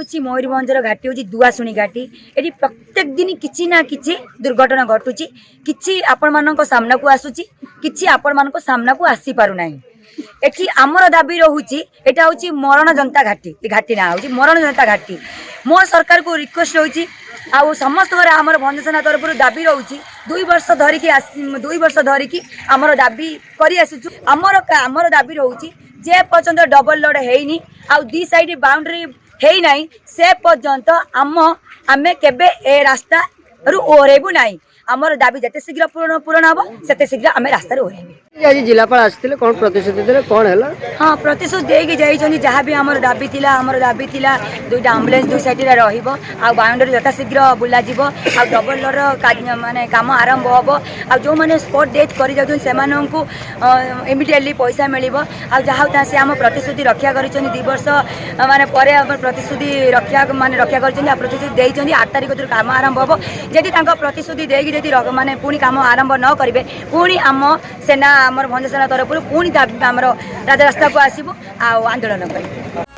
हूँ मयूरभंजर घाटी हूँ दुआशुणी घाटी। ये प्रत्येक दिन किसी ना किसी दुर्घटना घटुची, किसी आपण मान सामना को आसूची, किसी आपण मान सामना को आसी पारु नाही। एठी आमर दाबी रहुची एटा हूँ मरण जनता घाटी। घाटी ना हूँ मरण जनता घाटी। मो सरकार को रिक्वेस्ट होची आ समस्त घर आमर भंजसेना तरफ दाबी रोची 2 वर्ष धरिकी आमर दाबी करी आसुचु। आमर दाबी रोची जे पर्यंत डबल लोड हेनी आ दी साइड बाउंड्री हेई नाही से पर्यंत आमे केबे ए रास्ता रु ओरेबु नाही। आमर दाबी जते शीघ्र पूर्ण हम सेते शीघ्र आमे रास्ता ओरेबु। आज जिलापाल आसते कौन प्रतिश्रुति देले कौन है? हाँ प्रतिश्रुति देकी जाइछन जहाँ भी आमर दाबी थिला दुईटा एम्बुलेंस दुई साइड रे रहिबो आ बाउंड्री यथा शीघ्र बुला जिवो आ डबल लोड माने काम आरंभ होबो आ जो माने स्पॉट डेथ करि जाउछन सेमानंकु इमिडिएटली पैसा मिलिबो आ जहाँ से आम प्रतिश्रुति रक्षा करिछन 2 वर्ष माने परे आम प्रतिश्रुति रक्षा करिछन आ प्रतिश्रुति देइछन 8 तारिख तक काम आरंभ होबो। जदि तांको प्रतिश्रुति देकी जदि माने पुणी काम आरंभ न करिवे पुणी आम सेना आमर भंजसेना तरफ पुणी आमर राजरास्ता को आसबू आंदोलन कर।